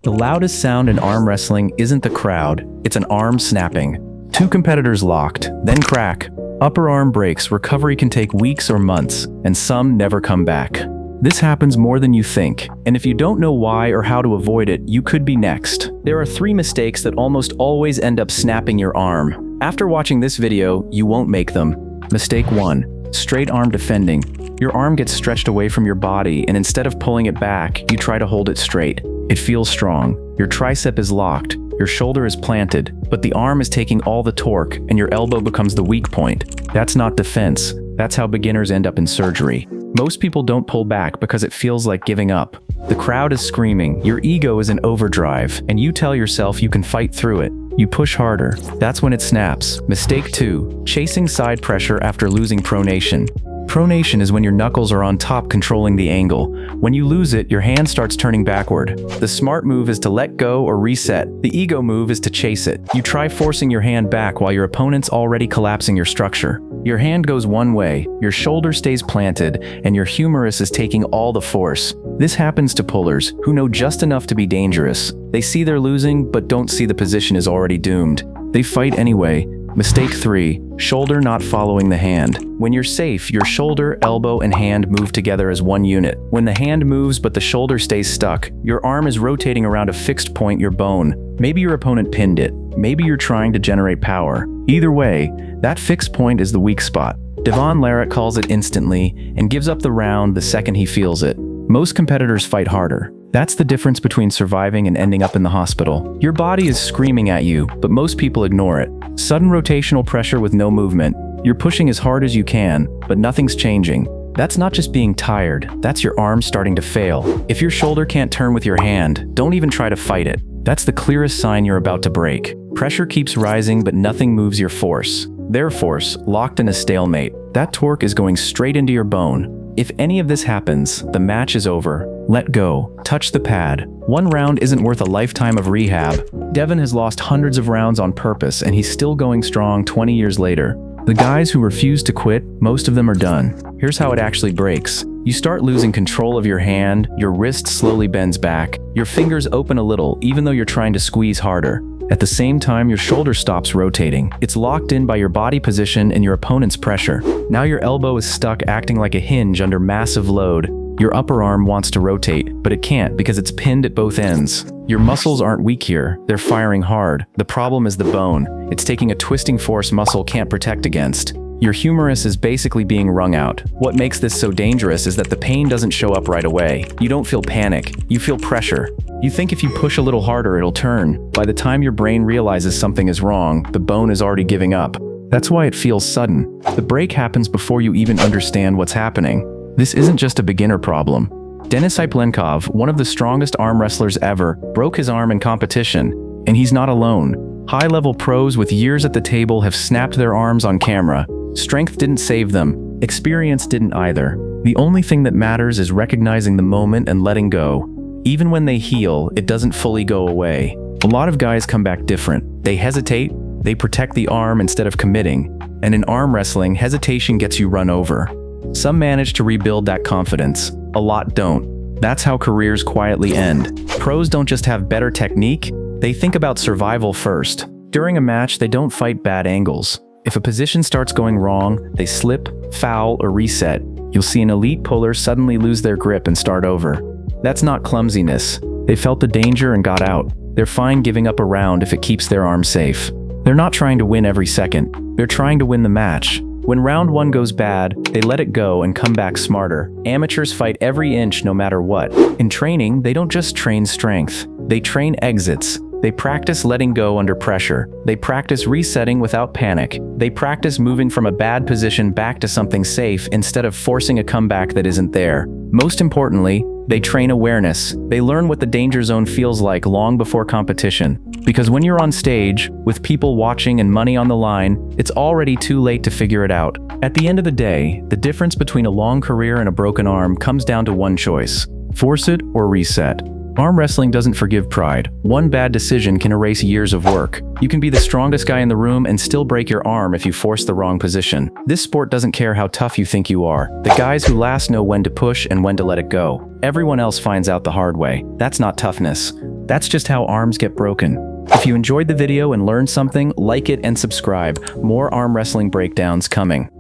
The loudest sound in arm wrestling isn't the crowd, it's an arm snapping. Two competitors locked, then crack. Upper arm breaks, recovery can take weeks or months, and some never come back. This happens more than you think, and if you don't know why or how to avoid it, you could be next. There are 3 mistakes that almost always end up snapping your arm. After watching this video, you won't make them. Mistake 1. Straight arm defending. Your arm gets stretched away from your body, and instead of pulling it back, you try to hold it straight. It feels strong. Your tricep is locked. Your shoulder is planted, but the arm is taking all the torque, and your elbow becomes the weak point. That's not defense. That's how beginners end up in surgery. Most people don't pull back because it feels like giving up. The crowd is screaming, your ego is in overdrive, and you tell yourself you can fight through it. You push harder. That's when it snaps. Mistake 2. Chasing side pressure after losing pronation. Pronation is when your knuckles are on top controlling the angle. When you lose it, your hand starts turning backward. The smart move is to let go or reset. The ego move is to chase it. You try forcing your hand back while your opponent's already collapsing your structure. Your hand goes one way, your shoulder stays planted, and your humerus is taking all the force. This happens to pullers, who know just enough to be dangerous. They see they're losing, but don't see the position is already doomed. They fight anyway. Mistake 3. Shoulder not following the hand. When you're safe, your shoulder, elbow, and hand move together as one unit. When the hand moves but the shoulder stays stuck, your arm is rotating around a fixed point, your bone. Maybe your opponent pinned it. Maybe you're trying to generate power. Either way, that fixed point is the weak spot. Devon Larratt calls it instantly and gives up the round the second he feels it. Most competitors fight harder. That's the difference between surviving and ending up in the hospital. Your body is screaming at you, but most people ignore it. Sudden rotational pressure with no movement. You're pushing as hard as you can, but nothing's changing. That's not just being tired, that's your arm starting to fail. If your shoulder can't turn with your hand, don't even try to fight it. That's the clearest sign you're about to break. Pressure keeps rising, but nothing moves your force. Their force, locked in a stalemate. That torque is going straight into your bone. If any of this happens, the match is over. Let go. Touch the pad. One round isn't worth a lifetime of rehab. Devon has lost hundreds of rounds on purpose, and he's still going strong 20 years later. The guys who refuse to quit, most of them are done. Here's how it actually breaks. You start losing control of your hand, your wrist slowly bends back, your fingers open a little even though you're trying to squeeze harder. At the same time, your shoulder stops rotating. It's locked in by your body position and your opponent's pressure. Now your elbow is stuck acting like a hinge under massive load. Your upper arm wants to rotate, but it can't because it's pinned at both ends. Your muscles aren't weak here, they're firing hard. The problem is the bone. It's taking a twisting force muscle can't protect against. Your humerus is basically being wrung out. What makes this so dangerous is that the pain doesn't show up right away. You don't feel panic, you feel pressure. You think if you push a little harder, it'll turn. By the time your brain realizes something is wrong, the bone is already giving up. That's why it feels sudden. The break happens before you even understand what's happening. This isn't just a beginner problem. Denis Cyplenkov, one of the strongest arm wrestlers ever, broke his arm in competition, and he's not alone. High-level pros with years at the table have snapped their arms on camera. Strength didn't save them. Experience didn't either. The only thing that matters is recognizing the moment and letting go. Even when they heal, it doesn't fully go away. A lot of guys come back different. They hesitate, they protect the arm instead of committing, and in arm wrestling, hesitation gets you run over. Some manage to rebuild that confidence. A lot don't. That's how careers quietly end. Pros don't just have better technique, they think about survival first. During a match, they don't fight bad angles. If a position starts going wrong, they slip, foul, or reset. You'll see an elite puller suddenly lose their grip and start over. That's not clumsiness. They felt the danger and got out. They're fine giving up a round if it keeps their arm safe. They're not trying to win every second. They're trying to win the match. When round 1 goes bad, they let it go and come back smarter. Amateurs fight every inch no matter what. In training, they don't just train strength. They train exits. They practice letting go under pressure. They practice resetting without panic. They practice moving from a bad position back to something safe instead of forcing a comeback that isn't there. Most importantly, they train awareness. They learn what the danger zone feels like long before competition. Because when you're on stage, with people watching and money on the line, it's already too late to figure it out. At the end of the day, the difference between a long career and a broken arm comes down to one choice: force it or reset. Arm wrestling doesn't forgive pride. One bad decision can erase years of work. You can be the strongest guy in the room and still break your arm if you force the wrong position. This sport doesn't care how tough you think you are. The guys who last know when to push and when to let it go. Everyone else finds out the hard way. That's not toughness. That's just how arms get broken. If you enjoyed the video and learned something, like it and subscribe. More arm wrestling breakdowns coming.